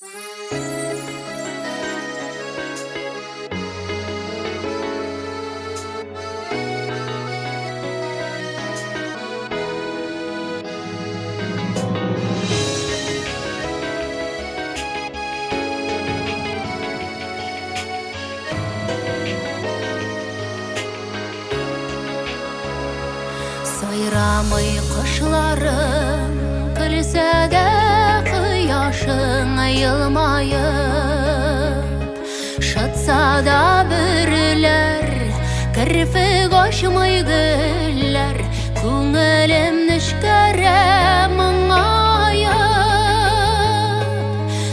Сайрамай қышларым, күлсе де қияшың айылмайып, шытса да бүрілер, кірпік ашмай гүллер, көңілім нішкәрі мұңайып.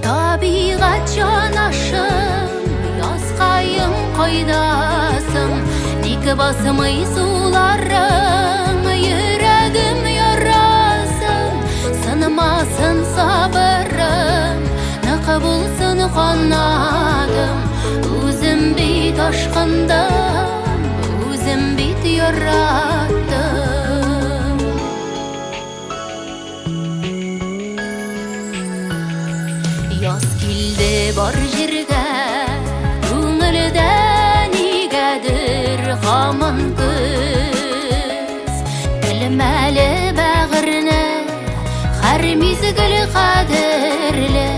Табиғат жанашым, ясқайым қойдасың, некі басымай суларым, yüreğim yarasın, sınmasın sabırım, ne kabulsun kanadım. Özüm bit aşkındım, özüm bit yarattım. Yaz kildi bar jirge, көңілде негедір ғамын мәлі бәғірні, қар мезгіл қадірлі,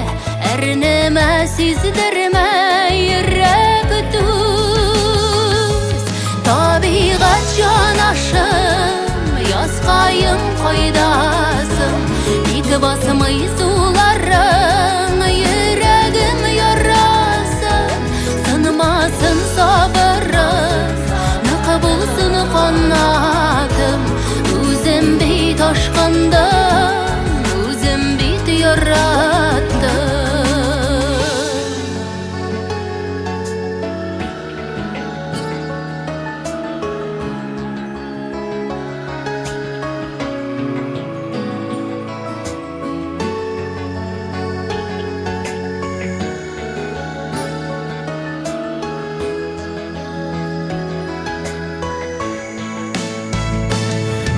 әрнімә сездірмә ерек түз. Табиғат жанашым, ясқайым қойдасым, екі басымай суларың, ерегім ярасың, сынмасын сабырым, нақы болсын қанатым. Özüm bit aşkındım, özüm bit yarattım.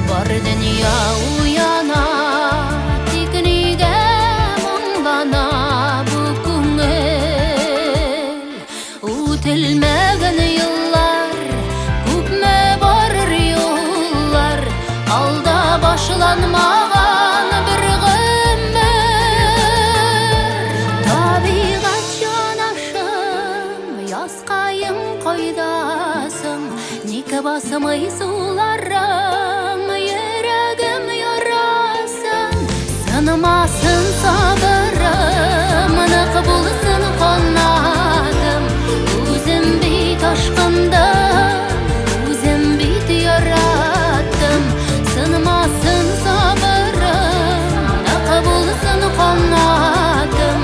Бар dünya uyana, tekniğe мұңлана bu көңіл. Өтілмеген yıllar, көпме барыр yollar, алда башыланмаған бір ғұмыр. Табиғат жанашым, ясқайым қойдасың, некі басымай суларың, yüreğim yarasın, sınmasın sabırım, naqı bulsun qanadım. Özüm bit aşkındım, özüm bit yarattım, sınmasın sabırım, naqı bulsun qanadım.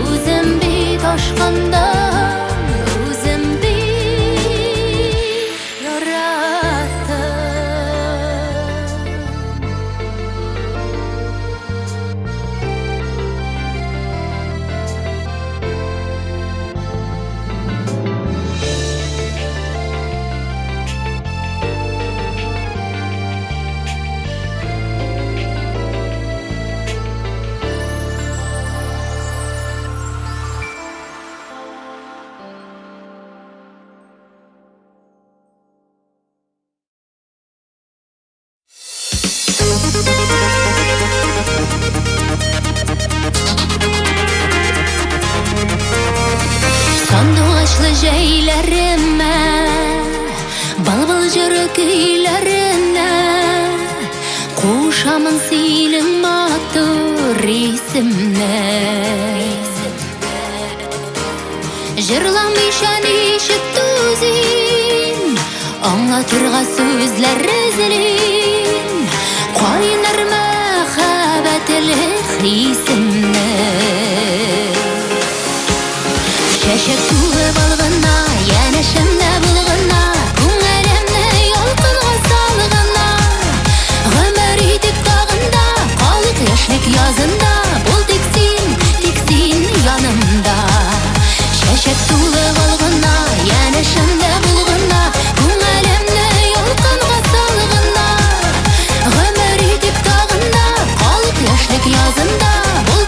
Özüm bit aşkındım, özüm bit yarattım. Sandığaçlı jeylerime, bal-bal jırı köylerine, koşamın senin matır isimle. Jırlamışan işit tüzin, anlatırga sözler izlin, qaynar məxəbətlik isimle. Şəşək tuğu balğına, yənəşimdə bulğına, көңілімні yolqınğa salğına. Ғөмір етік тағында, қалық яшілік язында, бұл тек сен янымда. Şəşək tuğu balğına, yənəşimdə bulğına, көңілімні yolqınğa salğına. Ғөмір етік tağında, қалық яшілік язында, бұл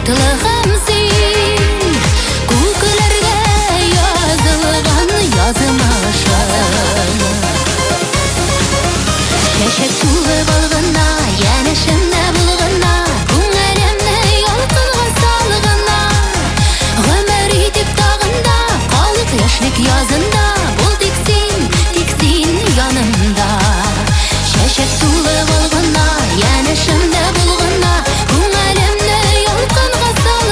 Тылығым сен Күкілерге язылған язымашым Шәшек туып алғына Янышымда булғына Күңелемне ялқынға салғына Ғөмір итеп тағында Қалып яшьлек язында Бұл тик сен янымда Шәшек туып алғына Янышымда булғына Күңелемне ялқынға салғына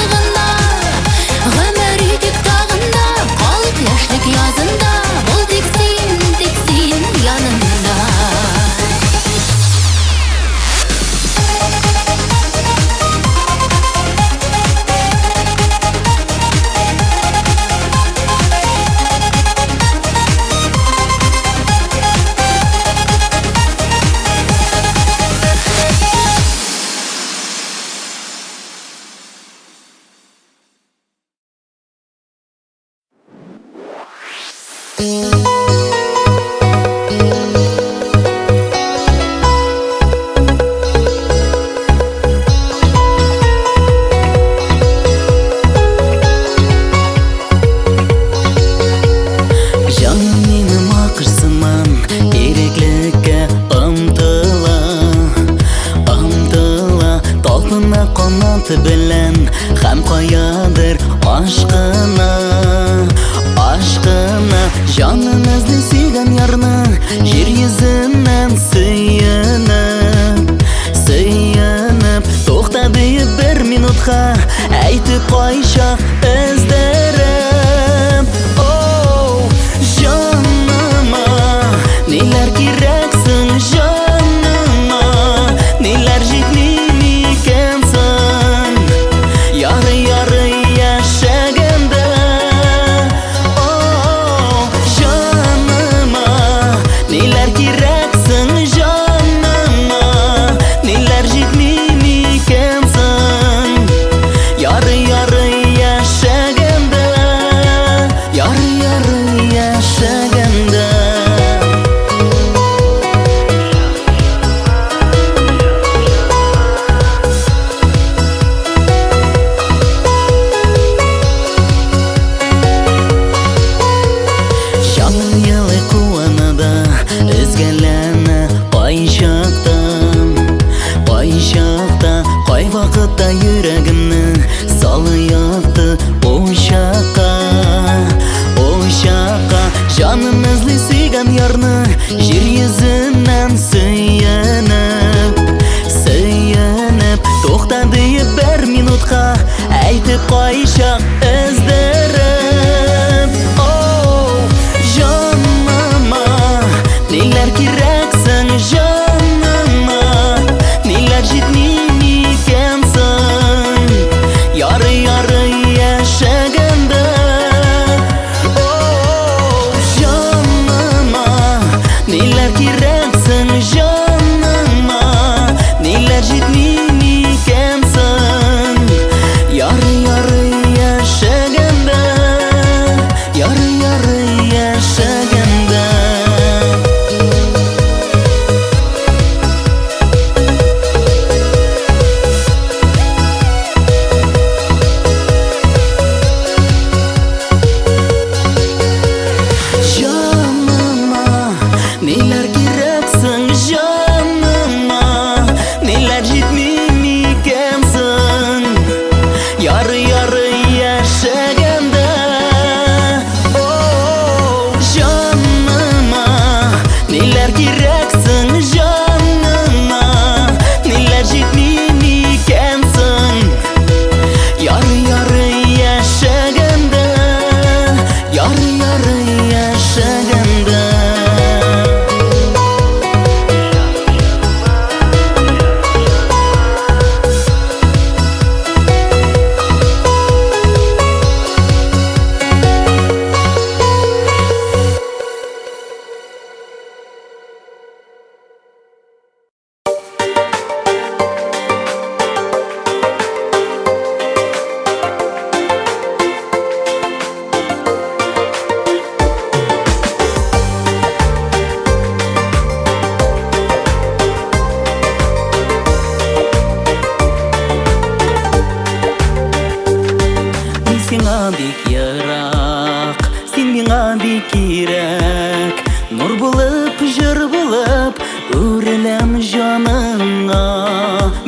Нур булып, жыр булып, үрелем жаныңа.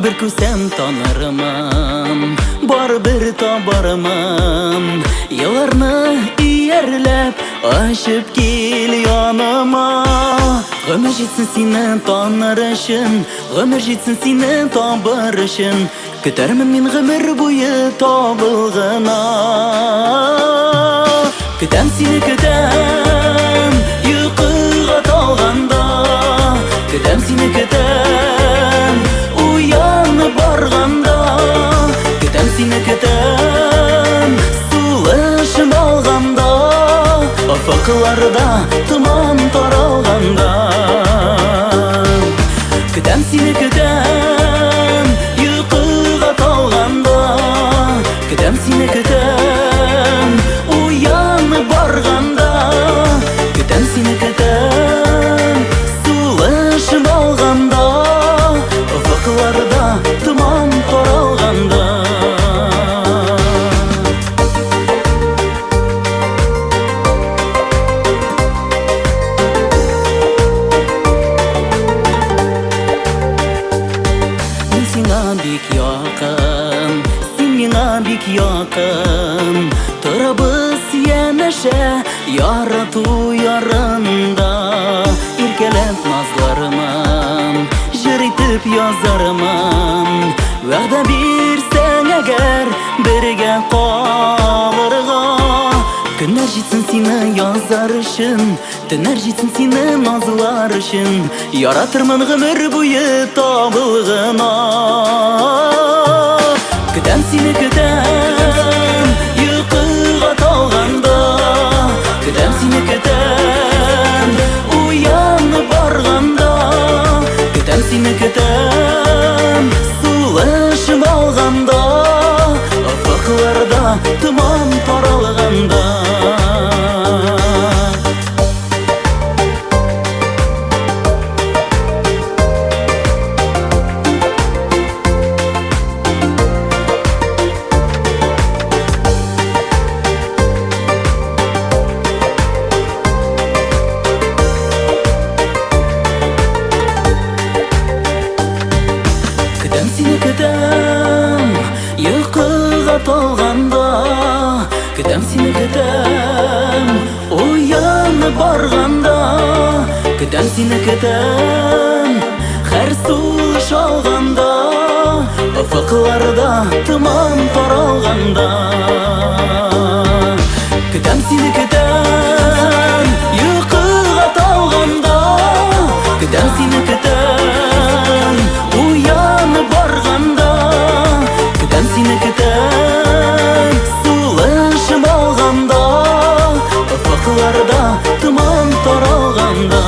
Бір күсем танырмын, бар бір табармын. Еларны иярлеп, ашып кел яныма. Гөмір жетсін сені таныр үшін, гөмір жетсін сені табыр үшін. Күтәрмін мен гөмір бойы табылғына. Күтәм сені күтәм, йоқыға талғанда. Күтәм сені күтәм, уянып барғанда. Күтәм сені күтәм, сулышым алғанда. Афақларда тұман таралғанда. Күтәм сені күтәм, йоқыға талғанда. Күтәм сені күтәм, уянып барғанда. Күтәм сені күтәм, сулышым алғанда. Афақларда тұман таралғанда. Бик якын, син миңа бик якын. Торабыз янәшә ярату ярында. Иркәләп назларымын, җыр итеп язармын. Вәгъдә бирсәң әгәр, бергә калырга. Көннәр җитсен сине язар өчен, төннәр җитсен сине назлар өчен. Яратырмын гомер буе табылгына. Күтәм сине күтәм, йоқыга талганда. Күтәм сине күтәм, уянып барганда. Күтәм сине күтәм, сулышым алганда. Афакларда томан таралганда. Күтәм сине күтәм, йоқыга талганда. Күтәм сине күтәм, уянып барганда. Күтәм сине күтәм, һәр сулыш алганда. Афакларда томан таралганда. Күтәм сине күтәм, йоқыга талганда. Күтәм сине күтәм, уянып барганда. Күтәм сине күтәм, сулышым алганда. Афакларда томан таралганда.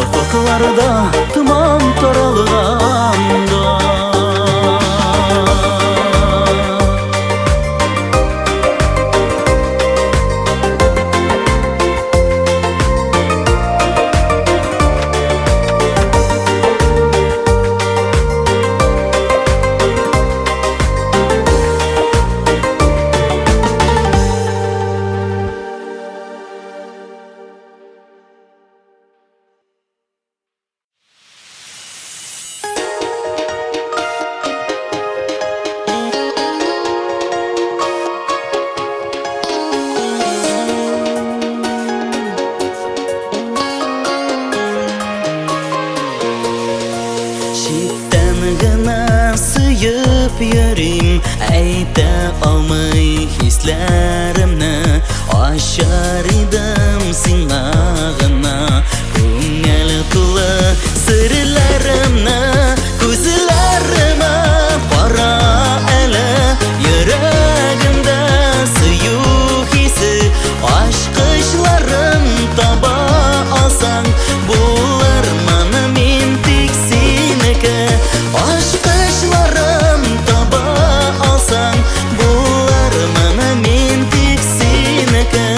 Афакларда томан таралганда. Йөрим, әйтә алмый хисләремне. Ачар идем сиңа гына күңел тулы серләремне. Күзләремә кара әле, йөрәгемдә сөю хисе. Ачкычларын таба алсаң, булыр моны мин тик синеке. Ачкычларын таба алсаң, булыр моны мин тик синеке.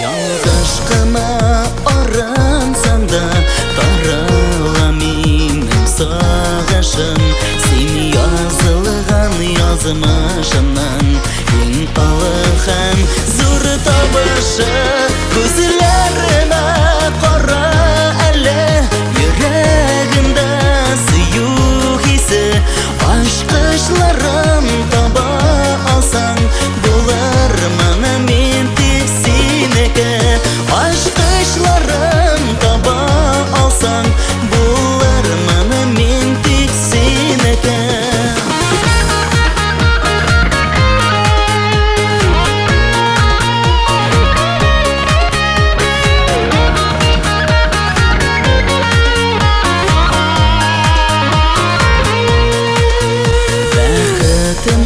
Ялгыш кына арансаң да, тарала минем сагышым. Син язылган язмышымнан, иң алы һәм зур табы каршы күзләренә кара әле йөрәгендә сөю хисе ачкычларын таба алсаң булыр моны мин тик синеке ачкычларын таба алсаң булыр моны мин тик синеке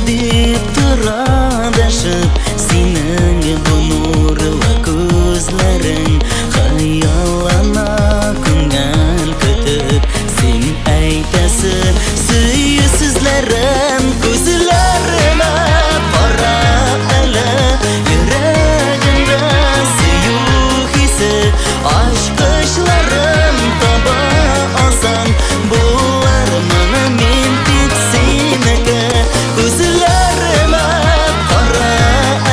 дип тора дәшеп синең бу нурлы күзләрең хыяллана күңел көтеп син әйтәсе сөю сүзләрен күзләренә кара әле йөрәгендә сөю хисе ачкычларын таба алсаң булыр моны мин тик синеке күзләренә кара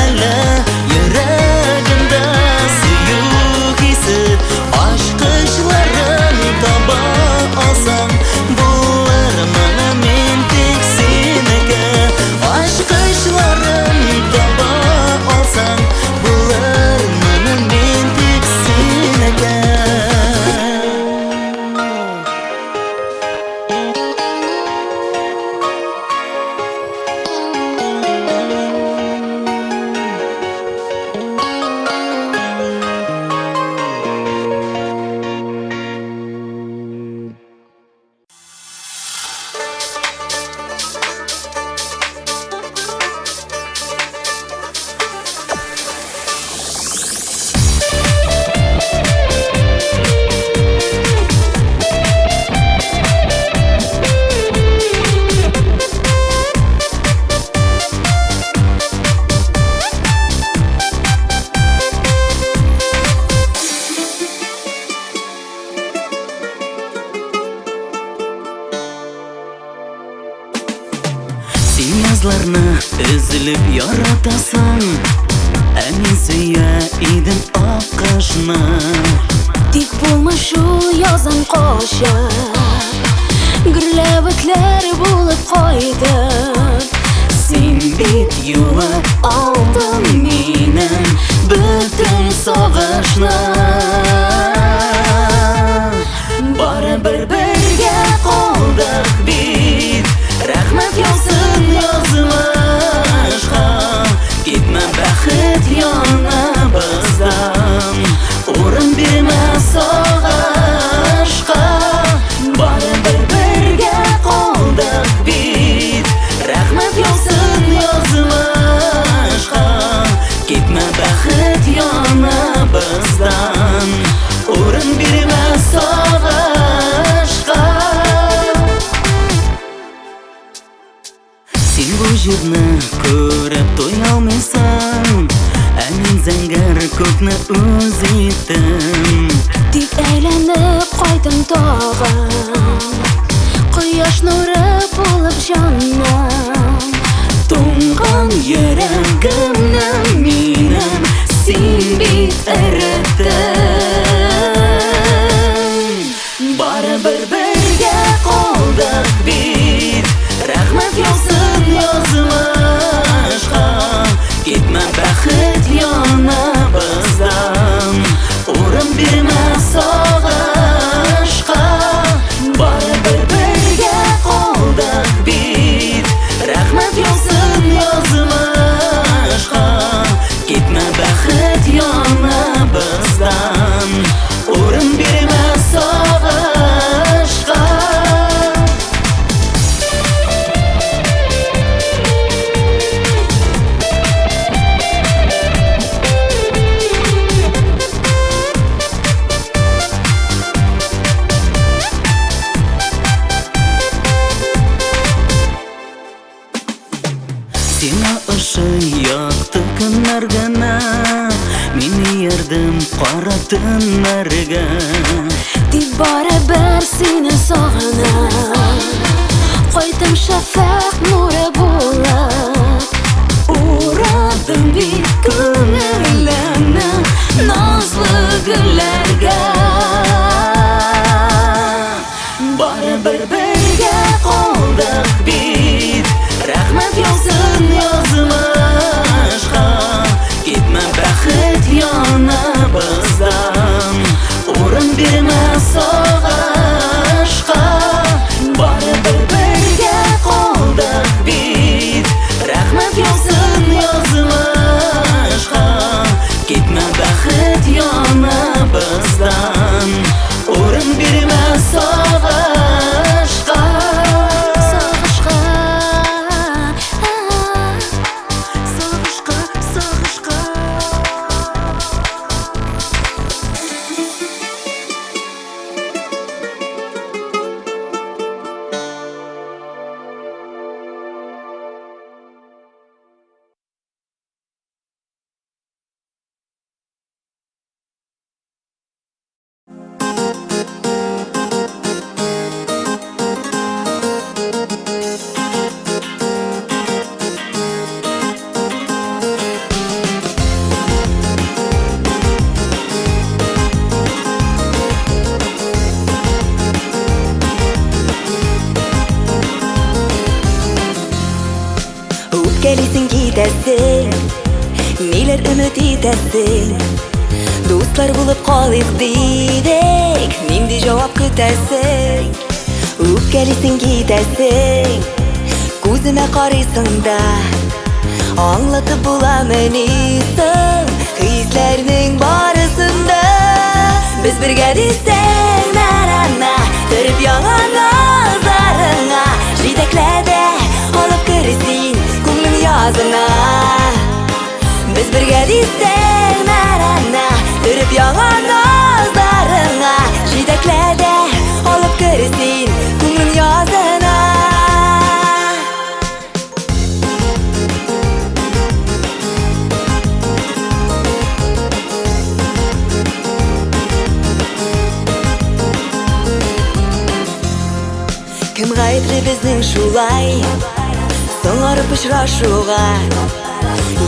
әле йөрәгендә сөю хисе ачкычларын таба алсаң булыр моны мин тик синеке ачкычларын таба алсаң булыр моны мин тик синеке Син язларны өзелеп яратасың Ә мин сөя идем ак кышны Тик булмый шул язын качып Гөрләвекләр булып кайтып Син бит юып алдың минем бөтен сагышны Барыбер бергә калдык бит Рәхмәт яусын язмышка Китмә бәхет яныбыздан Урын бирмә сагышка Барыбер бергә калдык бит Рәхмәт яусын язмышка Китмә бәхет яныбыздан Урын бирмә сагышка Син бу җирне күреп туя алмыйсың Ә мин зәңгәр күкне үз иттем Тик әйләнеп кайтым тагын Кояш нуры булып җаным Туңган йөрәгемне минем Син бит эреттең Барыбер бергә калдык бит Рәхмәт яусын язмышка Китмә бәхет яныбыздан Урын бирмә сагышка Барыбер бергә калдык бит Рәхмәт яусын язмышка Китмә бәхет яныбыздан Урын бирмә сагышка Сиңа ошый якты көннәр генә Мине ярдәм кара төннәргә Тик барыбер сине сагынам Кайтым шәфәк нуры булып Урадым бит күңелемне hasret yanımızdan. Orun verme sağışqa, Sağışqa, sağışqa, sağışqa. Gelisin gidesin, neler ümit edesin. Dostlar bulup kalık dedik, nindi cevap kütesin. Gelisin gidesin, gözüme karıysın da anlatıp bulamenisin hislerinin barısında. Biz birge diysen narana, törüp yalan nazarına, jideklede alıp kırısin yazına. Biz birge diysen narana, törüp yalan nazarına, jideklede alıp kırısin kumlun yazına. Kim gayetli bizning şulay so'ngarib uchrashuvga,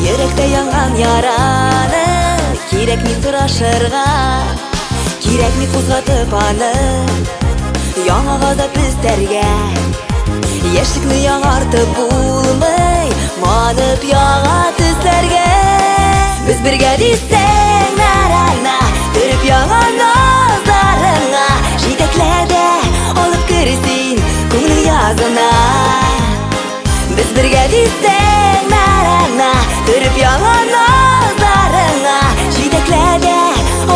yurakda yongan yarani kerakmi so'rashirga, kerakmi qo'zg'atib ani yangi g'azab bizlarga. Yoshlikni yang'artib bo'lmay manib yog'a tizlarga. Biz birga diysak narana, ko'rib yog'an nazarina, jitaklada olib kirsin ko'ngil yozina. Biz birga diysak narana, ko'rib yog'an nazarina, jitaklada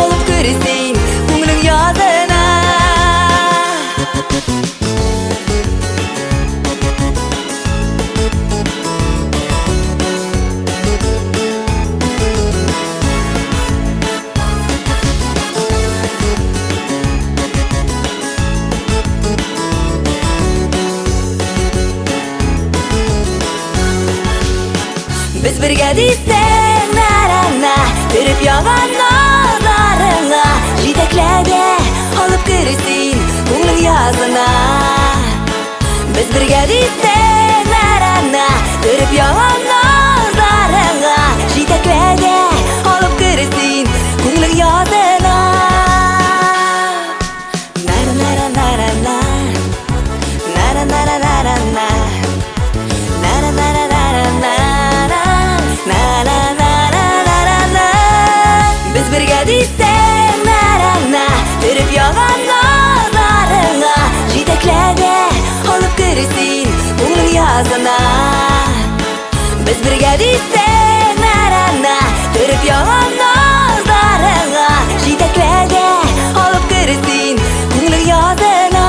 olib kirsin ko'ngil yozina. Biz birga diysak narana, ko'rib yog'an nazarina, jitaklada olib kirsin ko'ngil yozina. Biz birga diysak narana, ko'rib yog'an nazarina, jitaklada olib kirsin ko'ngil yozina. Nara nara nara nara, nara nara nara nara, nara nara nara nara. Biz birga diysak narana, ko'rib yog'an nazarina, jitaklada olib kirsin ko'ngil yozina. Biz birga diysak narana, ko'rib yog'an nazarina, jitaklada olib kirsin ko'ngil yozina.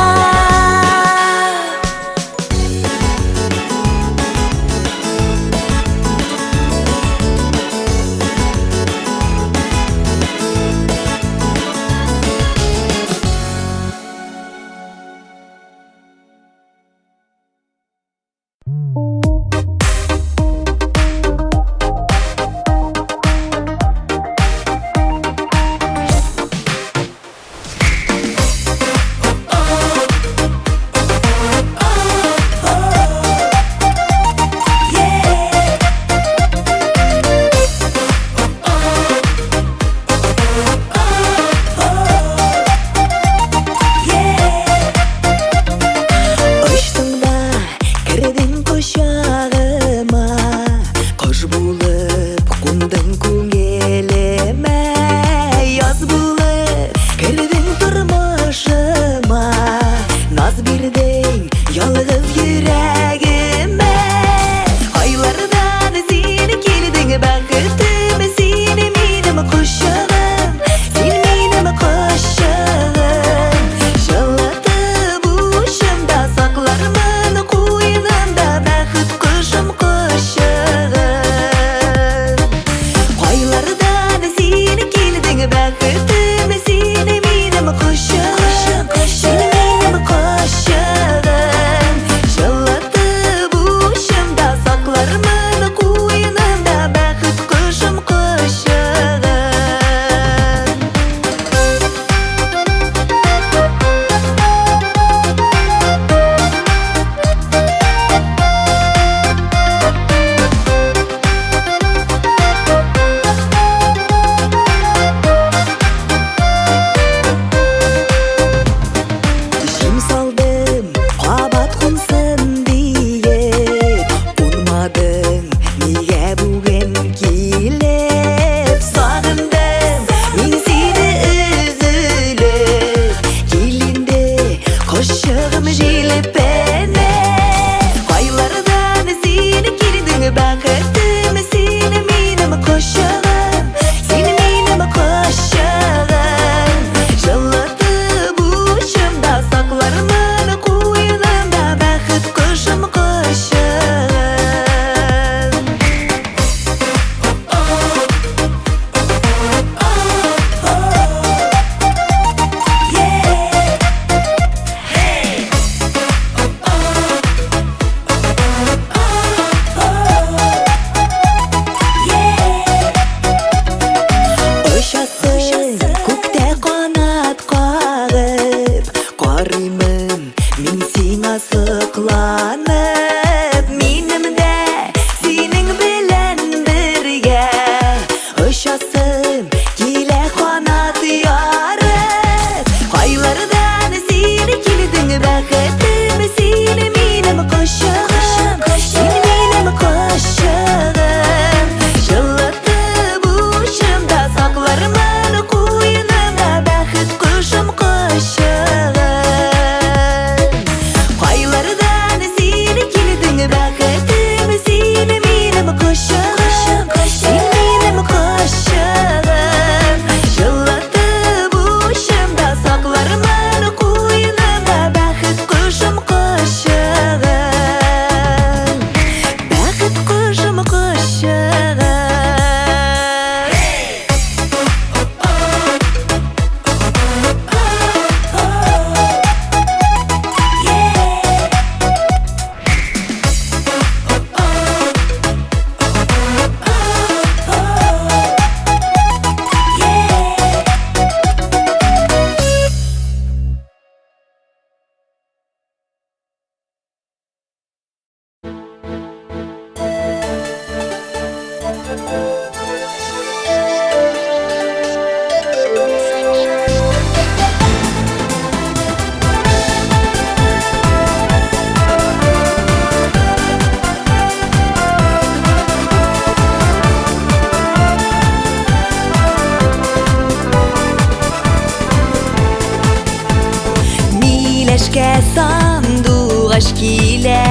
Кешке сандуғ аш килә,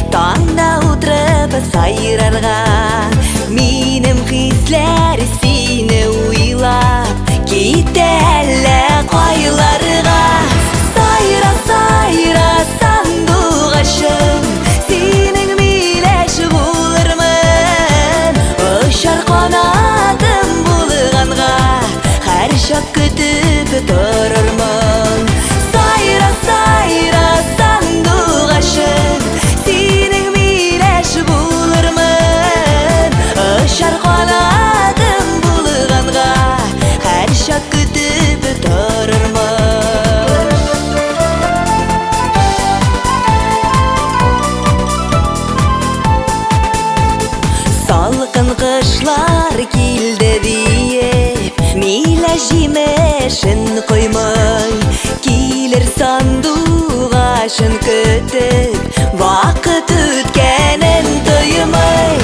таңда утырып сайрарга. Минем хисләр сине уйлап китә әллә кайларга. Сайра, сайра, сандуғ ашым, синең миләш булырмын. Очар канатым булганга, һәр чак көтеп торырмын. Сайра, сайра, сандуғ ашым, синең миләш булырмын. Очар канатым булганга, һәр чак көтеп торырмын. Салкын кышлар килде диеп, миләш җимешен коймый. Килер сандуғ ашын көтеп, вакыт үткәнен тоймый.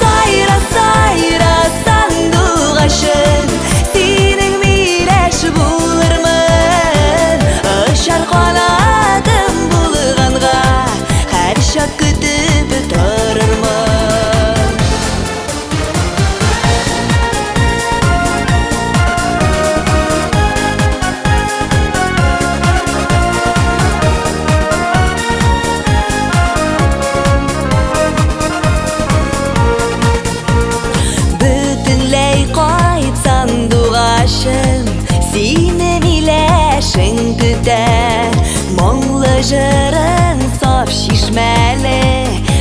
Сайра, сайра, сандуғ ашын, синең миләш булырмын. Очар канатым булганга, һәр чак көтеп торырмын. Бөтенләй кайт сандуғ ашым, сине миләшең көтә. Моңлы җырын саф чишмәле,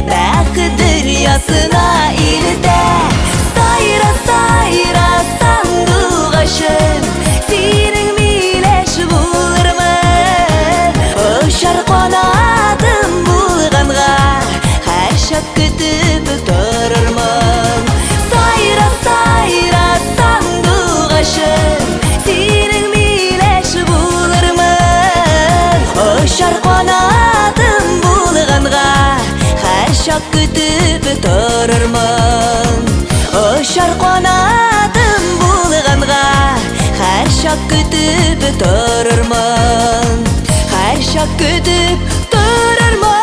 бәхет дөньясына илтә. Сайра, сайра, сандуғ ашым, синең миләш булырмын. Очар канатым булганга, һәр чак көтеп торырмын. Сайра, сайра, сандуғ ашым, синең миләш булырмын. Очар канатым булганга, һәр чак көтеп торырмын. Очар канатым булганга, һәр чак көтеп торырмын. Һәр чак көтеп торырмын.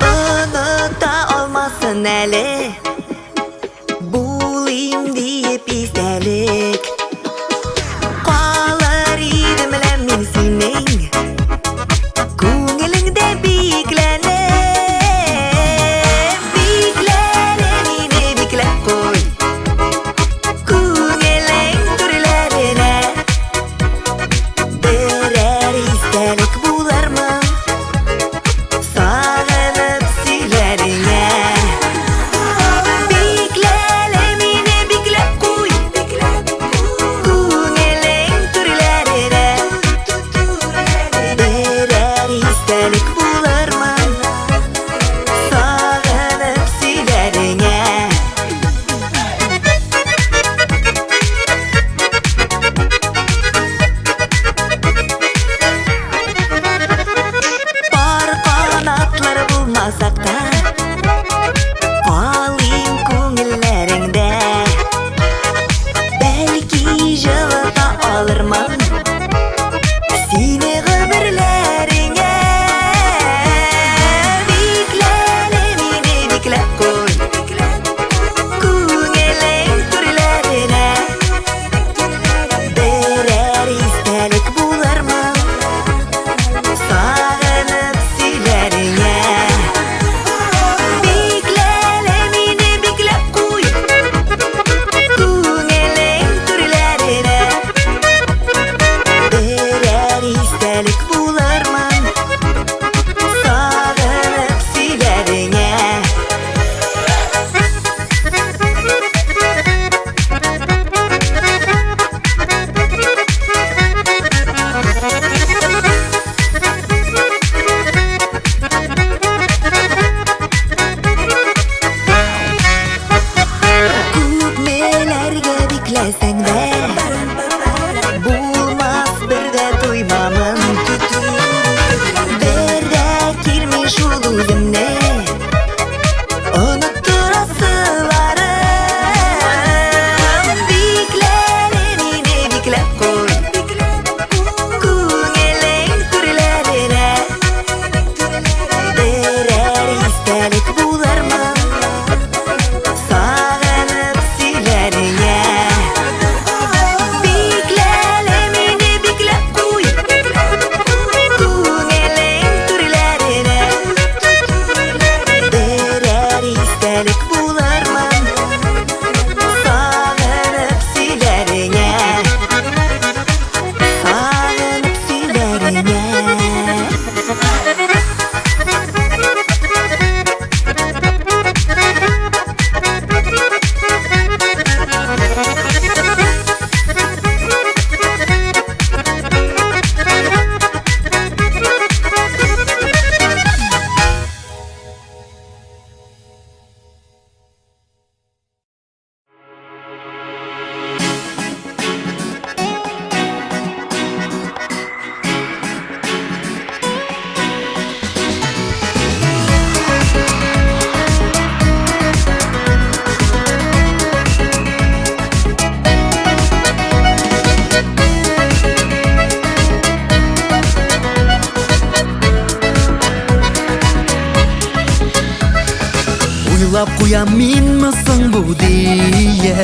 Оныта алмасын әле, булыйм диеп истәлек. Калыр идем лә мин Уйлап куям минме соң бу дие,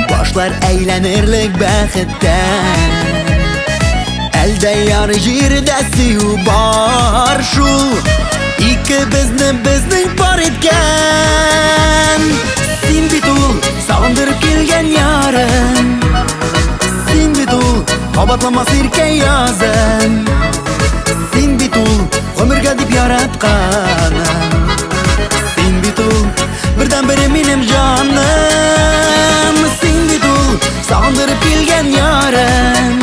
башлар әйләнерлек бәхеттән. Әлдә яры җирдә сөю бар шул, икебезне безнең пар иткән. Син бит ул сагындырып килгән ярым, син бит ул кабатламас иркә язым, син бит ул гомергә дип яратканым, син бит ул бердән бере минем җаным, син бит ул сагындырып килгән ярым,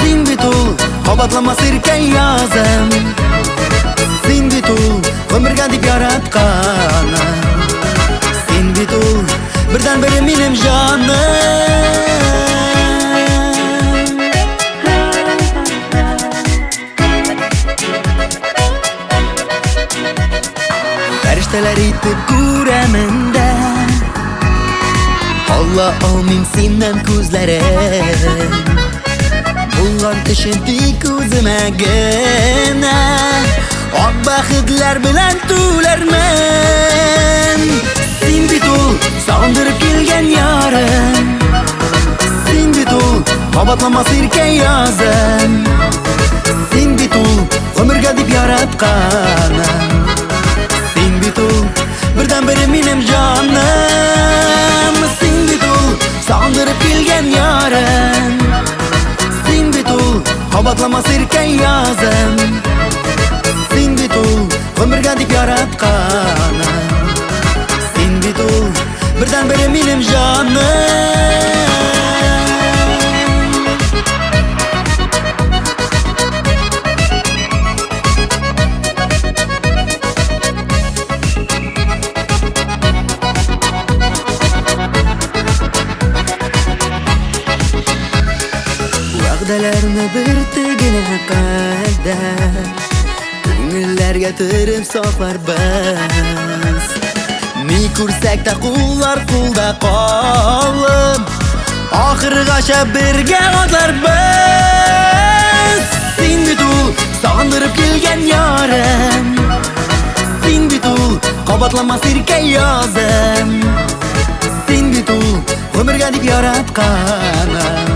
син бит ул кабатламас иркә язым, син бит ул гомергә дип яратканым, син бит ул бердән бере минем җаным. Фәрештәләр итеп күрәмен дә, ала алмыйм синнән күзләрен. Булган өчен тик үземә генә ак бәхетләр белән түләрмен. Син бит ул сагындырып килгән ярым, син бит ул кабатламас иркә язым, син бит ул гомергә дип яратканым, син бит ул бердән бере минем җаным, син бит ул сагындырып килгән ярым, син бит ул кабатламас иркә язым, син бит ул гомергә дип яратканым, син бит ул бердән бере минем җаным. Вәгъдәләрне бер тегенә кадәр күңелләргә төреп сакларбыз. Ни күрсәк тә куллар кулда калып, ахыргача бергә атларбыз. Син бит ул сагындырып килгән ярым, син бит ул кабатламас иркә язым, син бит ул гомергә дип яратканым,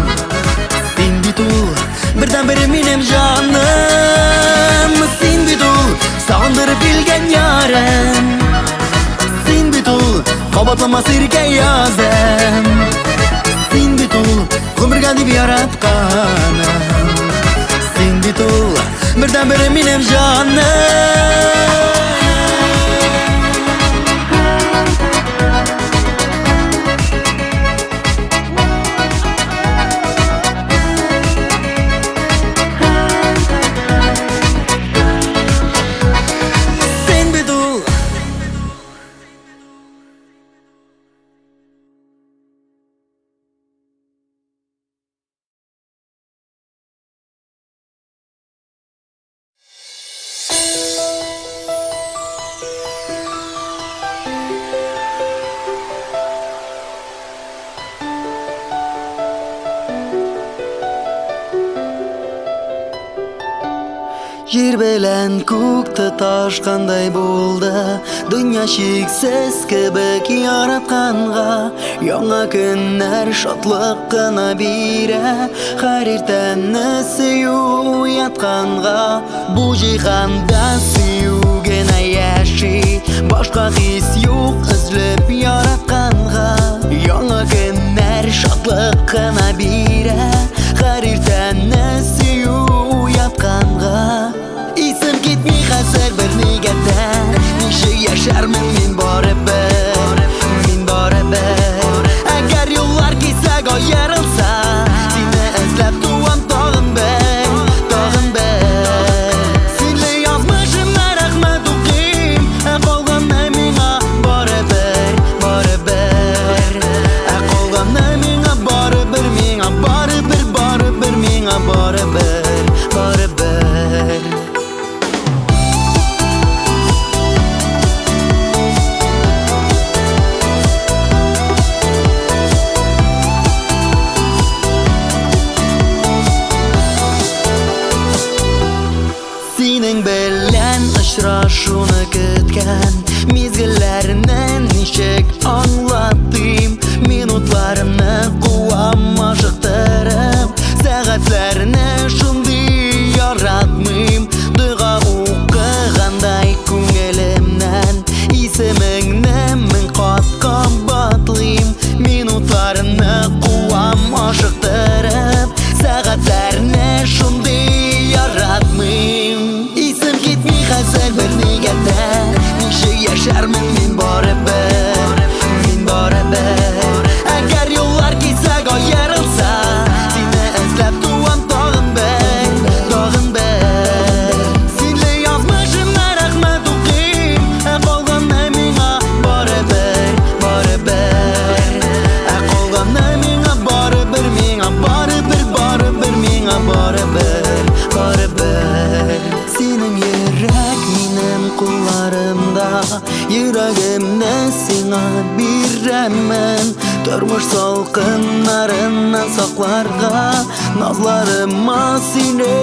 син бит ул бердән бере минем җаным, син бит ул сагындырып килгән ярым, син бит ул кабатламас иркә язым, син бит ул гомергә дип яратканым, син бит ул бердән бере минем җаным. Җир белән күк тоташкандай булды, дөнья чиксез кебек яратканга. Яңа көннәр шатлык кына бирә, һәр иртәне сөю ятканга. Бу җиһанда сөю генә яши, башка хис юк эзләп яратканга. Яңа көннәр шатлык кына бирә, һәр иртәне сөю ятканга. Исем китми хәзер бер нигәдә, ничек яшәрмен мин барыбер, мин барыбер. Әгәр юллар кисәк аерылса, сине эзләп туам тагын бер, тагын бер. Синле язмышымна рәхмәт укыйм, калганны миңа барыбер, барыбер. Калганны миңа барыбер, миңа барыбер, барыбер, миңа барыбер, барыбер. Синең белән очрашуны көткән мизгелләр Yüragimni quvam oshiqtirib Saatlarni shunday yaratmim Esim ketmay hazil bir negada Nisha yasharman men baribir Agar yo'llar ketsak ayrilsa Seni izlab tuvam tog'in bir Senli yozmishimni rahmat o'qim Qolganni menga baribir Qolganni menga baribir menga baribir Sening yurak mening qo'llarimda Yuragimni senga beraman Turmush salqinlaridan saqlarga Nazlarıma seni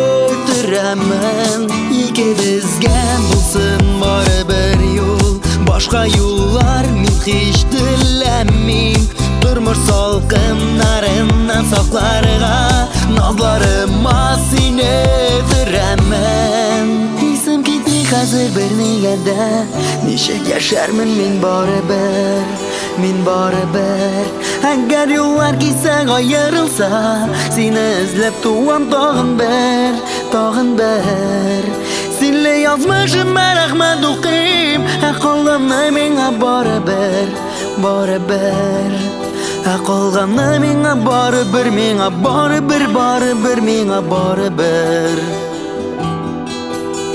tiraman Ikimizga bo'lsin baribir yo'l Boshqa yo'llar men hech tilamim Turmush salqinlaridan saqlarga Nazlarıma seni tiraman Esim ketmay hazir bir negada Nisha yasharman men baribir Agar yo'llar ketsak ayrilsa Seni izlab tuvam tog'in bir Senli yozmishimga rahmat o'qim Qolganni menga baribir Qolganni menga baribir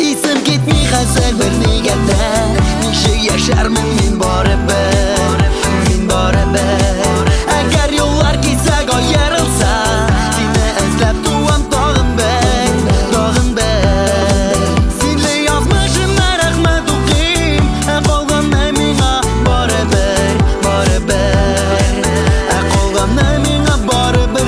Esim ketmay hazil bir negada Nisha yasharman men baribir Agar yo'llar ketsak ayrilsa Seni izlab tuvam tog'in bir Senli yozmishimga rahmat o'qim Qolganni menga baribir Qolganni menga baribir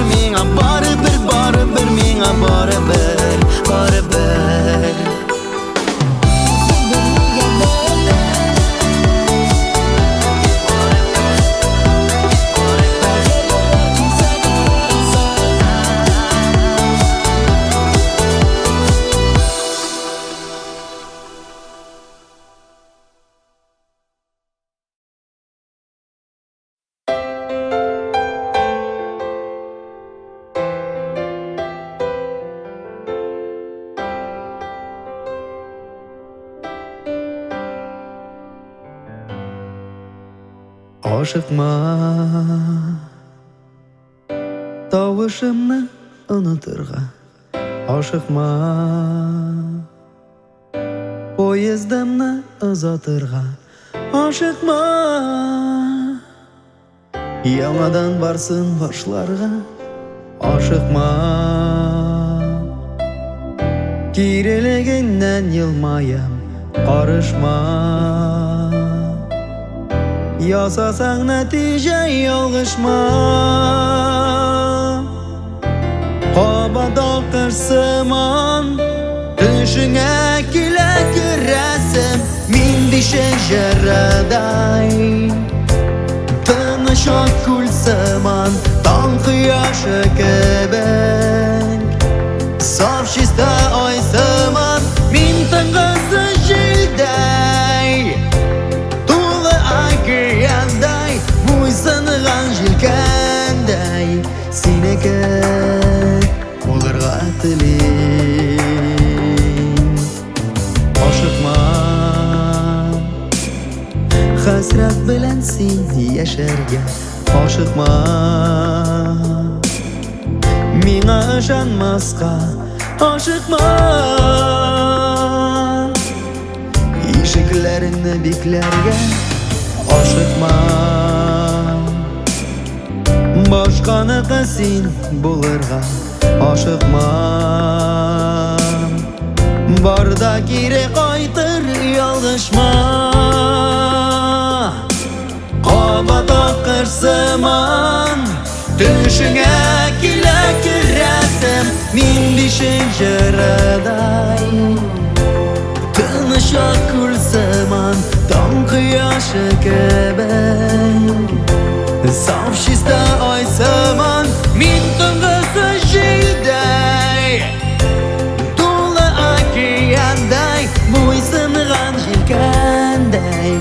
Oshiqma Tovushimni unutirga Oshiqma Poyezdimni uzotirga Oshiqma Yamadan barsin boshlarga Oshiqma Kiriliginden yılmayam Qarışma Yasasang natija yolg'ishma Qobada qirsimon Tushingga kela kirasim Mindi shajaraday Tinish kulsimon Tong quyoshi kebek Sof shista oysimon Min ting'isi jilday Yanday Bo'ysingan jilkanday Seniki bo'lirga tiling Oshiqma Hasrat bilan sen yasharga Oshiqma Menga ishonmasqa Oshiqma Eshiklaringni beklarga Oshiqma Boshqani qilsin bo'lirga Oshiqma Borda kiri qaytir yolg'ishma Qobada qirsimon Tushingga kela kirasim Mindi shajaraday Tinish kulsimon Tong quyoshi kebek Sof shista oysimon Min ting'isi jilday To'la okeanday Bo'ysingan jilkanday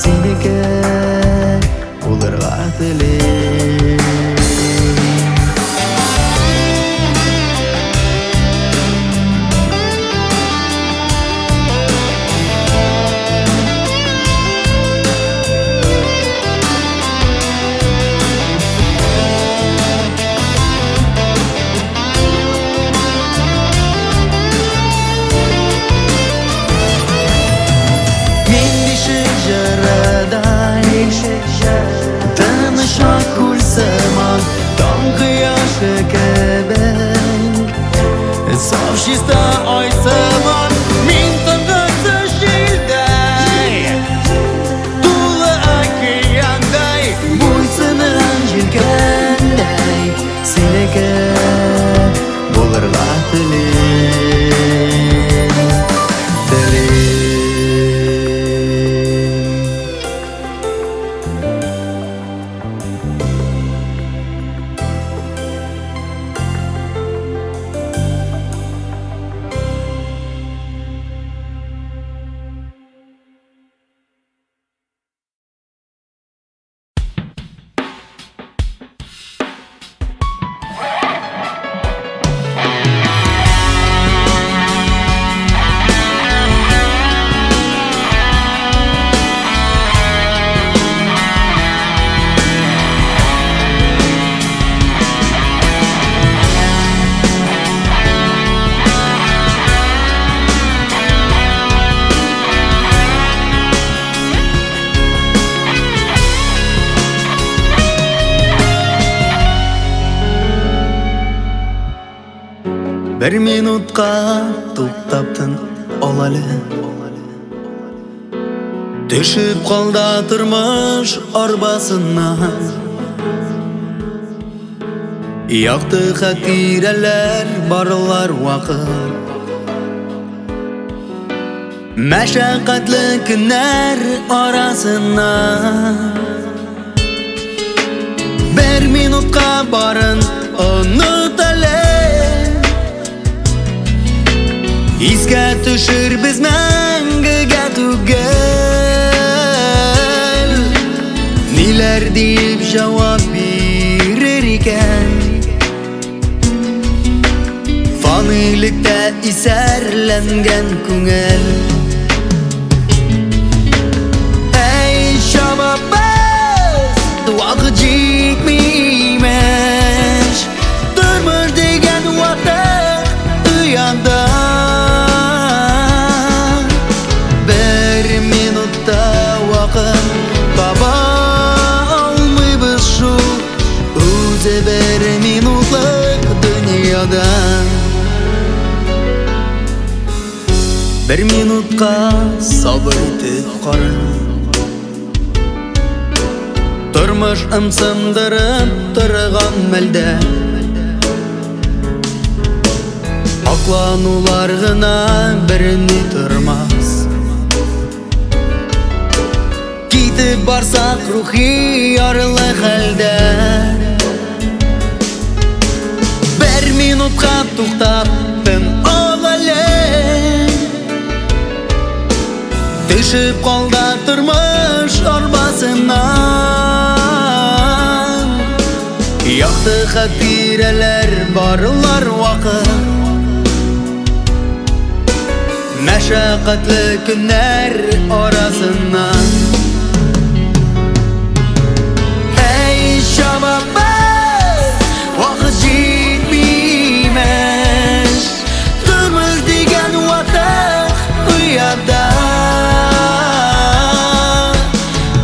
Seniki bo'lirga tiling чиста ай сыман, мин тынгысыз җилдәй, тулы океандай, буйсынған җилкәндәй, синеке булырга телим. Bir minutqa туктаптын ал әле. Төшүп калды тормыш арбасыннан. Якты хатирәләр барлар вакыт. Мәшәкатьле көннәр арасыннан. Bir minutqa барын онут әле. Искә төшер без мәңгегә түгел. Ниләр дип җавап бирер икән? Фанилектә исәрләнгән күңел. Әй шабабыз, вакыт җитмимеш. Тормыш дигән вакыт уянда. Таба алмыйбыз шул үзе бер минутлык дөньяда. Bir minutка сабыр итеп кара. Тормыш ымсындырып торган мәлдә. Акланулар гына берни тормас. Китеп барсак рухи ярылы хәлдә. Bir minutка туктап тын ал әле. Төшеп калды тормыш арбасыннан. Якты хатирәләр барлар вакыт. Мәшәкатьле көннәр арасыннан. Шабабыз, вакыт җитмимеш. Тормыш дигән вакыт уянда.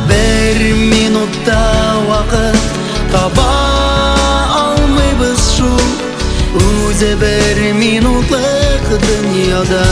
Bir minutта вакыт таба алмыйбыз шул үзе bir минутлык дөньяда.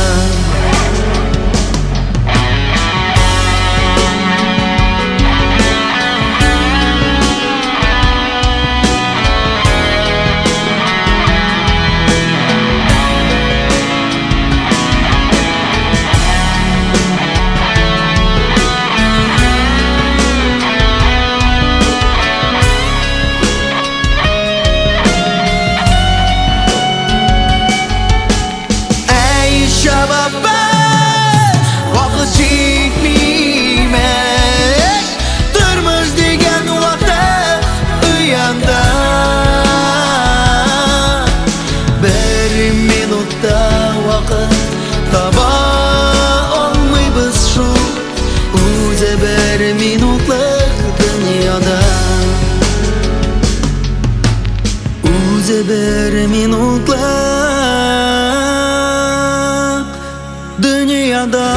Bir minutluk dünyada.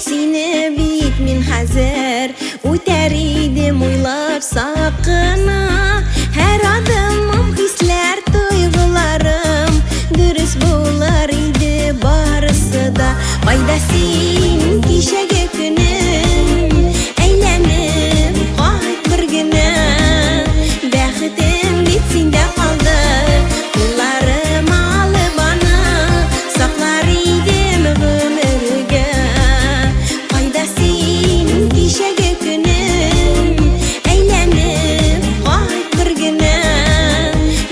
Seni bit min hazır Uter idim uylap sakına Her adımım hisler duygularım Dürüst bular idi barısı da Faydasin kişege günüm Eğlenip kayıt bir güne Bəxtim bitsin de kaldı Kullarım alı bana Saklar idim ömürge Faydasin kişege günüm Eğlenip kayıt bir güne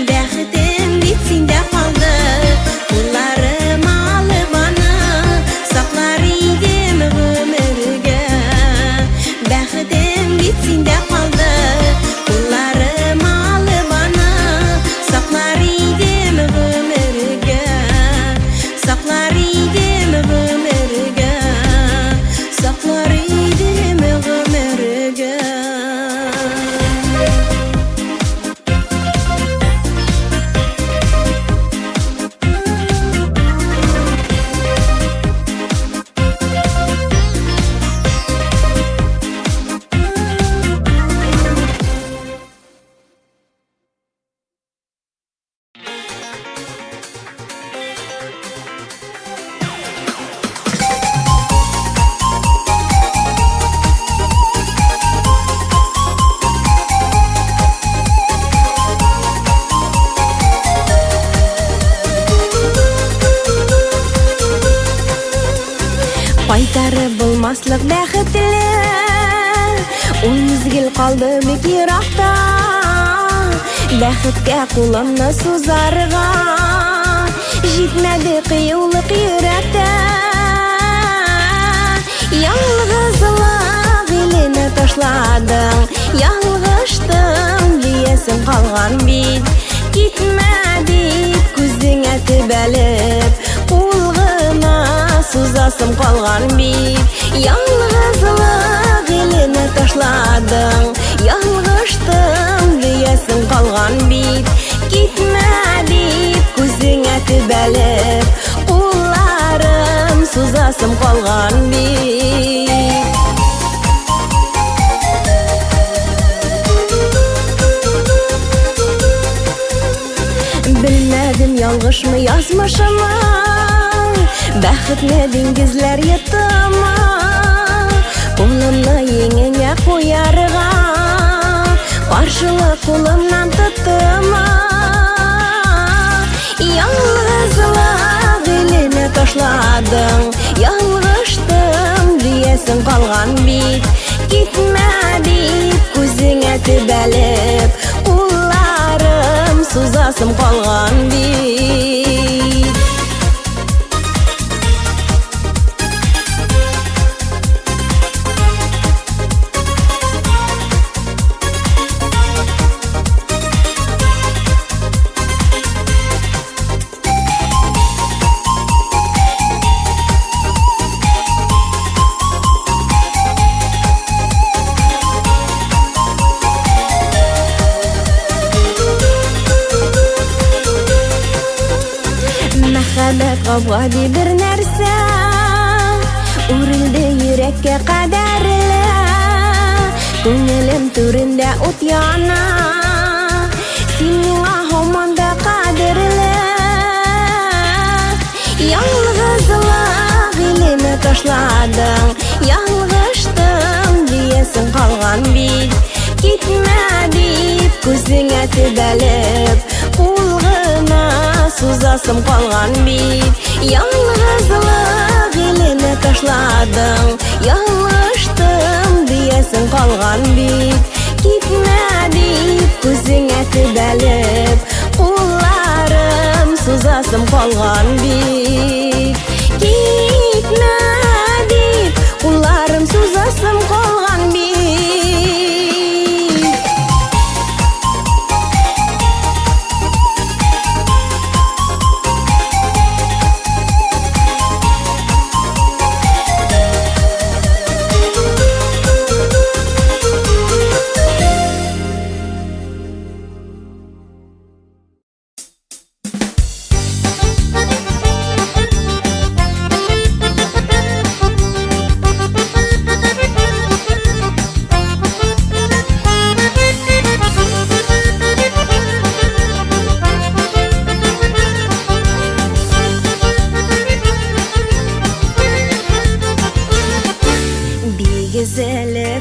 Bəxtim bitsin de kaldı Kullarım alı bana Saklar idim ömürge Bəxtim bitsin de kaldı Kullarım alı bana Saklar idim ömürge Saklar idim ömürge Saklar idim ömürge Кайтарып булмаслык бәхетле Ул мизгел калды бик еракта Бәхеткә кулымны сузарга Җитмәде кыюлык йөрәктә Ялгызлык илене ташладың Ялгыштың диесең калган бит Китмә дип күзеңә төбәлеп Кулгына сузасым калган бит Ялгызлык илене ташладың Ялгыштың диесең калган бит Китмә дип күзеңә төбәлеп Кулларым сузасым калган бит Белмәдем ялгышмы язмышымы Бәхетне диңгезләр йотымы Кулымны еңеңә куярга Каршылык кулымнан тоттымы Ялгызлык илене ташладың Ялгыштым диесең калган бит Китмә дип күзеңә төбәлеп Кулларым сузасым калган бит Мәхәббәт гавгали бер нәрсә Үрелде йөрәккә кадәрле Күңелем түрендә ут яна Син миңа һаман да кадерле Ялгызлык илене ташладың Ялгыштың диесең калган бит Китмә дип күзеңә төбәлеп Кулгына сузасым калган бит Ялгызлык илене ташладың Ялгыштым диесең калган бит Китмә дип күзеңә төбәлеп Кулларым сузасым калган бит Китмә дип кулларым сузасым калган бит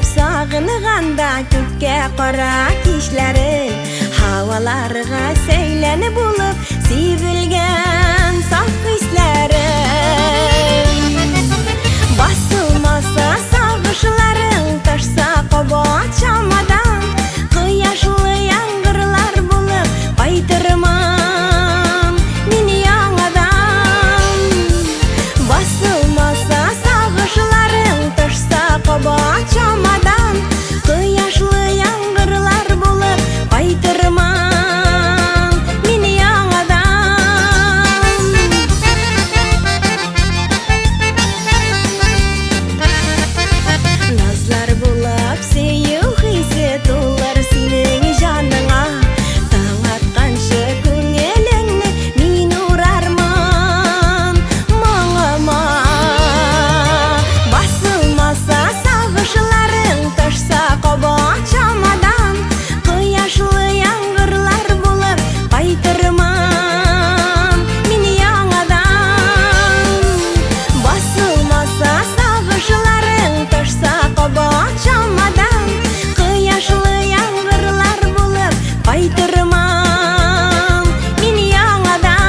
Özlep sağınğanda kökке qara kişleri Havalarga seylenip bulup Sivilgen saf hislerim Basılmasa sağışlarың Taşsa qobat çamadan Kıyaşlı yangırlar bulup Baytırmam meni yangadan Basılmasa sağışlarың Taşsa qobat çamadan Kıyaşlı yangırlar bulup Baytırmam meni yangadan Nazlar bulup seyu hisi tular senin janыңа Taң atqancha көңеліңні мен ұрармын маңыма Басылмаса сағышыларың Ташса қобат чамадан Қияшлы яңғырлар болып Қайтырмам мен яңадан Басылмаса сағышыларың Ташса қобат чамадан Қияшлы яңғырлар болып Қайтырмам мен яңадан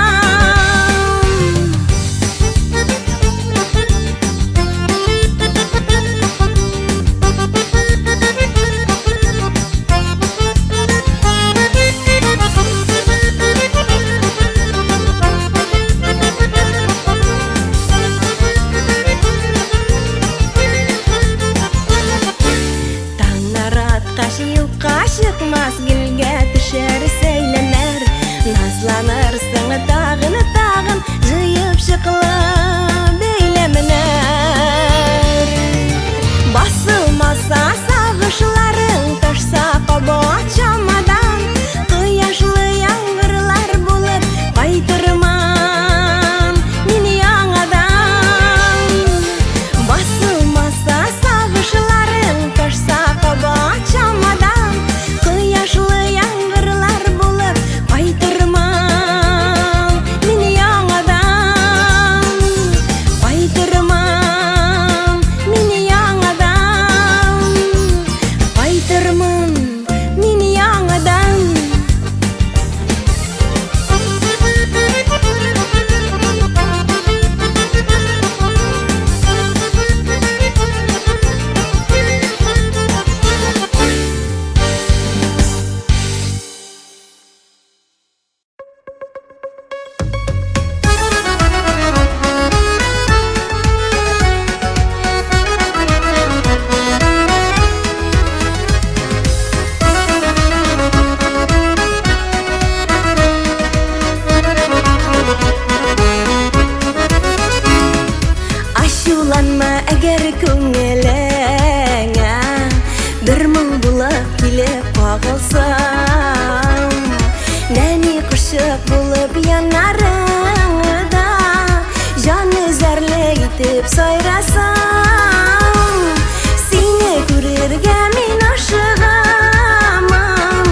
Tаңнар атқаш юққа шықмас гүлге түшер сейленер Назланырсың тағын жиып шықлы бейлемінер Басылмаса сағышыларың Ташса қобат чамадан Қияшлы яңғырлар болып Қайтырмам мен яңадан Басылмаса сағышыларың Ташса қобат чамадан Қияшлы яңғырлар болып Қайтырмам мен яңадан Қайтырмам мен яңадан Қайтырмам мен яңадан Ашуланма әгер көңелеңә Бір мың булып килеп қағылсам Нәни құшық болып янарыңда Жаны зәрле итеп сайрасам Сені көрерге мен ашығамын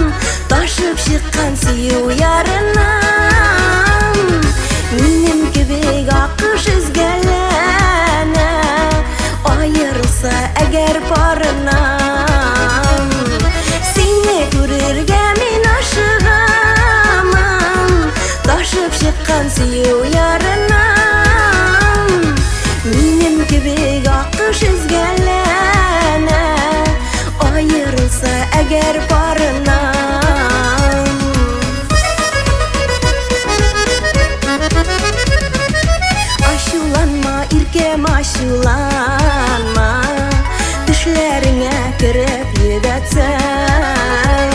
Ташып шыққан сүйу ярынан Минем кебек ақыш ізгәләнә Айырылса әгәр парынан Сені көрерге мен ашығамын Ташып шыққан сүйу ярынан Минем кебек ақыш ізгәләнә Айырылса әгәр парынан Ашуланма, иркем ашуланма Түшләріңә кіріп едәтсәң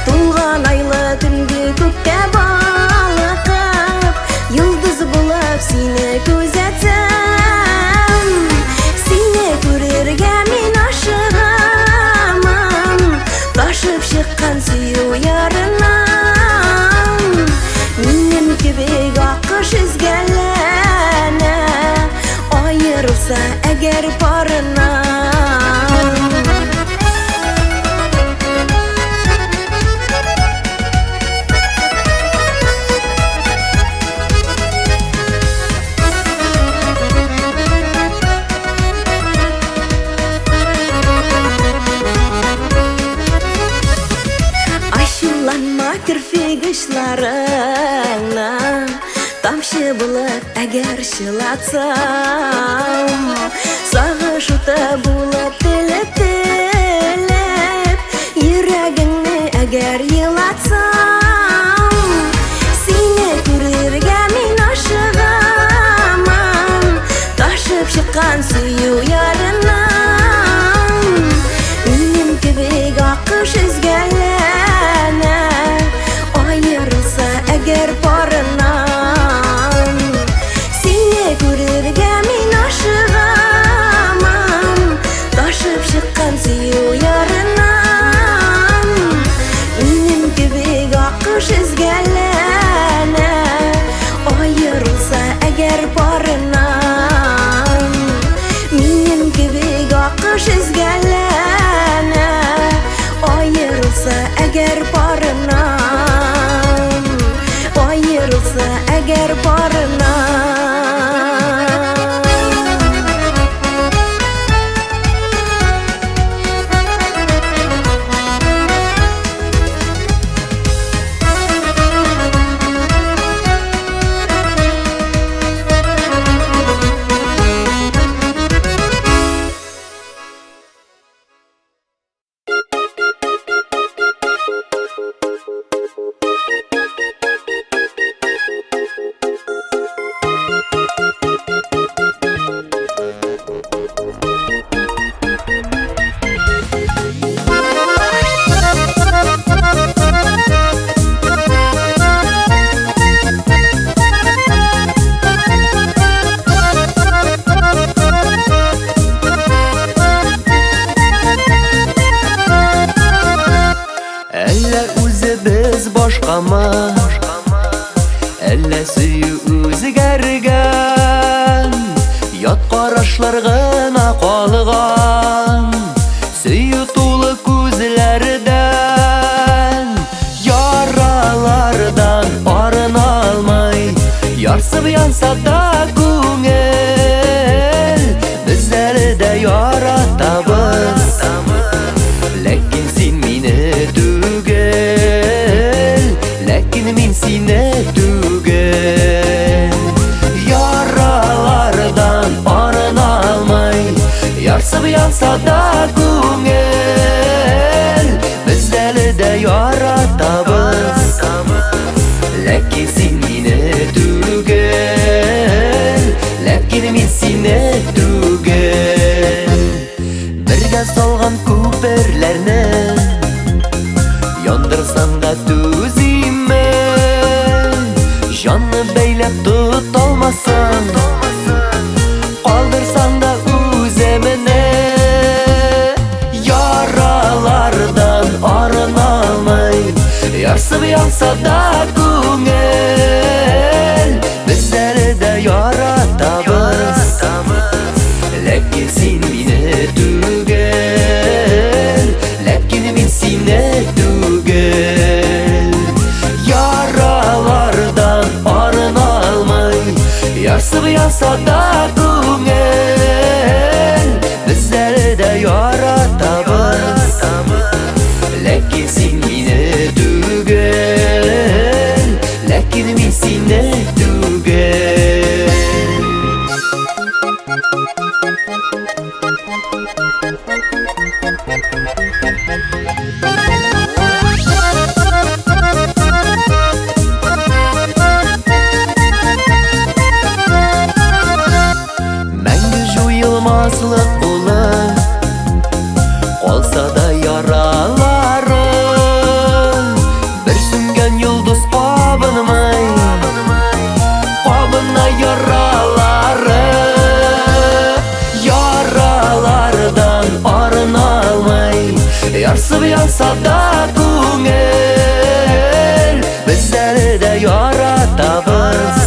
Тулған айлы түнгі көкке балықып Йылдыз болып сені көзәтсәм Сені көрерге мен ашығамын Ташып шыққан сүйу ярынан Минем кебек ақыш ізгәләнә Айырылса әгәр парынан kirpigichlaringdan tamshi bulib agar shilatsam sag'ish o'ta bo'lib tilib yuragingni agar yilatsam seni ko'rarga men oshiqaman toshib chiqqan suyu yarinam menim kibik oqish izgalana ayrilsa agar porinam seni ko'rarga men oshiqaman toshib chiqqan suyu yarinam menim kibik oqish izgalana ayrilsa agar porinam menim kibik oqish izgalana ayrilsa agar porinam ayrilsa agar porinam Әллә сөю үзгәргән, ят карашларга калган, сөю тулы күзләрдән, яралардан арына алмай, ярсып янса да күңел, безләре дә яратабыз, ләкин син мине түгел, ләкин мин сине түгел. Яралардан арына алмай, ярсып янса да күңел, безләре дә яратабыз, ләкин син мине түгел, ләкин мин сине түгел. Бергә салган күперләрне яндырсаң да түзимен, жанны бәйләп тоталмасын, калдырсаң да үземене. Яралардан арына алмай, ярсып янса да күңел, безләре дә яратабыз, ләкин син мине түгел, ләкин мин сине түгел. Яралардан арына алмай, ярсып янса да күңел, безләре дә яратабыз, ләкин син мине түгел, ләкин мин сине түгел. Мәңгі жуйылмаслык улы, калса да яралары, бер сүнгән йолдыз кабынмай, кабына яралары. Яралардан арына алмай, ярсып янса да күңел, безләре дә яратабыз,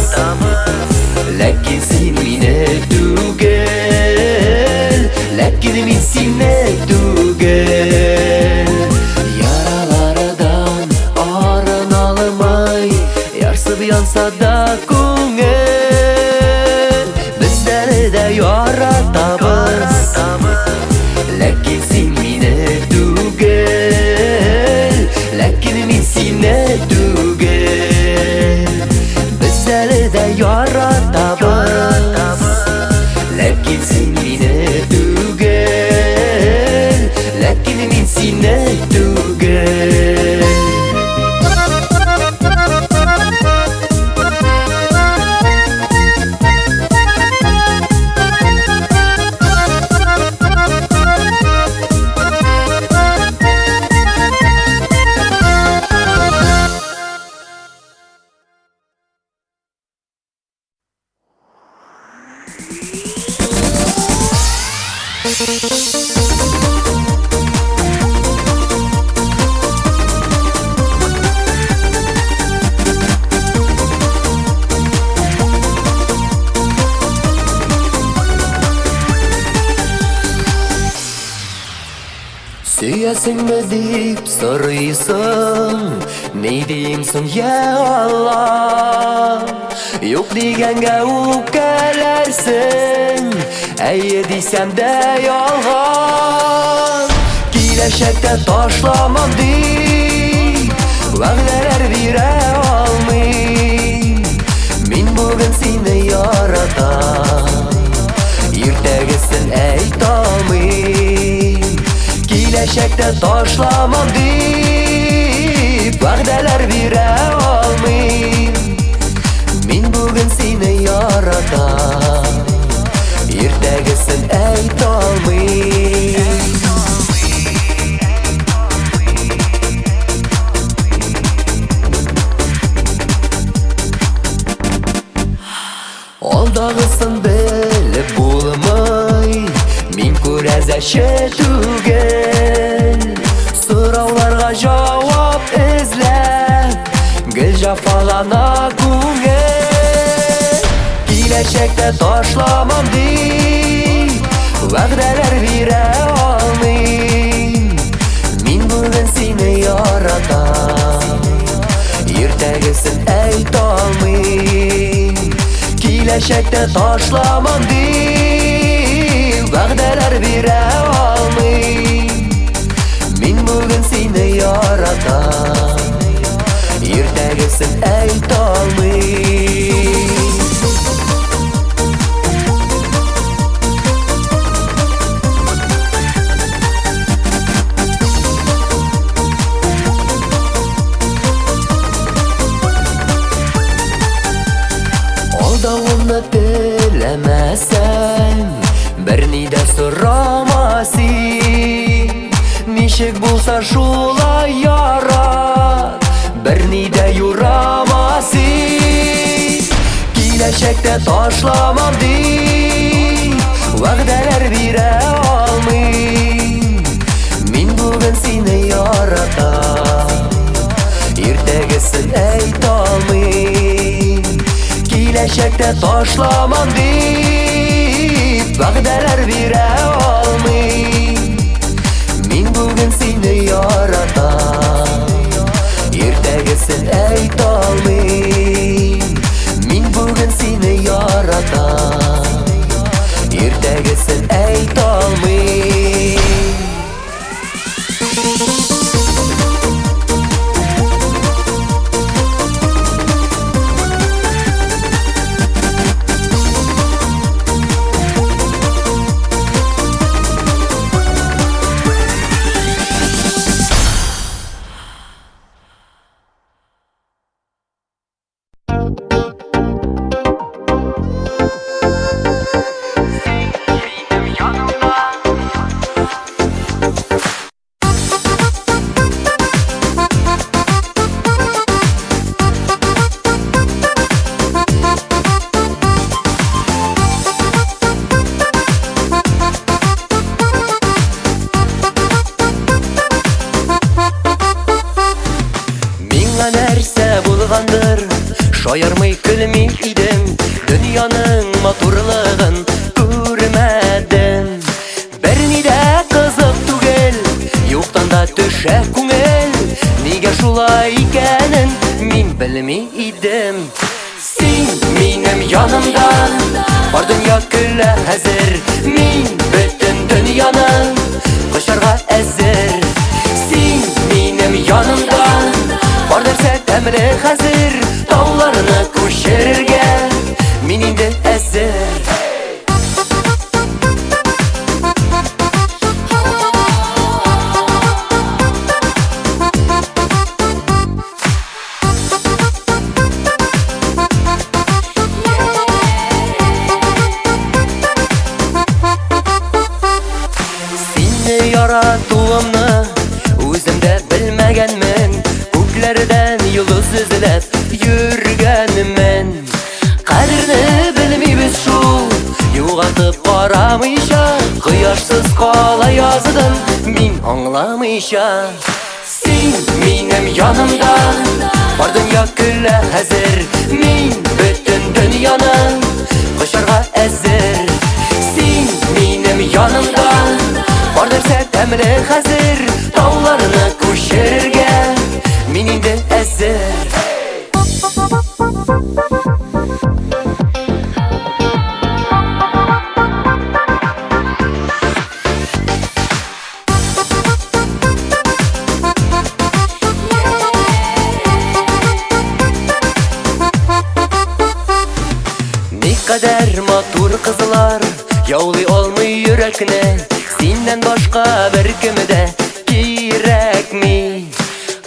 ләкин син мине түгел, ләкин мин сине түгел. Яралардан арына алмай, ярсып янса да күңел, безләре дә яратабыз, ләкин син мине түгел, Сөясіңмі деп сұрайсың, не деймсің, я Алла? Yok degenge öpkelersin, әйе дейсем де ялған. Киләчәктә ташламам дип вәгъдәләр бирә алмыйм. Мин бүген сине яратам, иртәгесен әйтә алмыйм. Киләчәктә ташламам дип вәгъдәләр бирә алмыйм. Мин бүген сине яратам, иртәгесен әйтә алмыйм. Алдагысын белеп булмый, мин күрәзәче түгел. Сорауларга җавап эзләп, гел җафалана күңел. Киләчәктә ташламам дип вәгъдәләр бирә алмыйм. Мин бүген сине яратам, иртәгесен әйтә алмыйм. Киләчәктә ташламам дип вәгъдәләр бирә алмыйм. Мин бүген сине яратам, иртәгесен әйтә алмыйм. Алдауымны теләмәсәң, берни дә сорама син. Ничек булса шулай ярат, берни дә юрама син. Киләчәктә ташламам дип вәгъдәләр бирә алмыйм. Мин бүген сине яратам, иртәгесен әйтә алмыйм. Киләчәктә ташламам дип вәгъдәләр бирә алмыйм. Мин бүген сине яратам, иртәгесен әйтә алмыйм. Мин бүген сине яратам, иртәгесен әйтә алмыйм. Нәрсә булгандыр, шаярмый көлми идем, дөньяның матурлыгын күрмәдем. Берни дә кызык түгел, юктан да төшә күңел. Нигә шулай икәнен мин белми идем. Син минем янымда, бар дөнья көлә хәзер. Мин бөтен дөньяның кочарга әзер. Син минем янымда, бар нәрсә тәмле хәзер. Тауларны күчерергә мин инде әзер. Сине яратуымны үзем дә белмәгәнмен. Күкләрдән йолдыз эзләп йөргәнмен. Кадерне белмибез шул, югатып карамыйча. Кояшсыз кала яздым мин аңламыйча. Син минем янымда, бар дөнья көлә хәзер. Мин бөтен дөньяның кочарга әзер. Син минем янымда, Бар нәрсә тәмле хәзер, тауларны күчерергә мин инде әзер. Никадәр матур кызлар яулый алмый йөрәкне, синнән башка беркем дә кирәкми.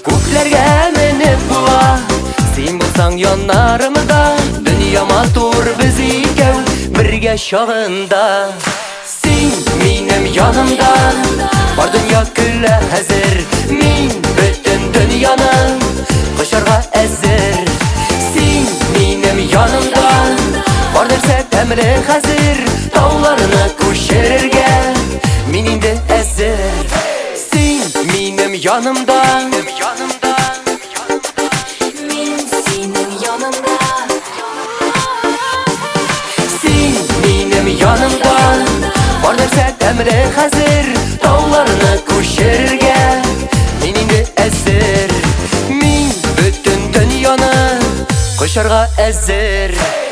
Күкләргә менеп була, син булсаң яннарымда, дөнья матур без икәү бергә чагында. Син минем янымда, бар дөнья көлә хәзер, мин бөтен дөньяны кочарга әзер. Син минем янымда, бар нәрсә тәмле хәзер, тауларны күчерергә мин инде әзер. Син минем янымда, Мин синең яныңда. син минем янымда, бар нәрсә тәмле хәзер, тауларны күчерергә мин инде әзер. Мин бөтен дөньяны кочарга әзер.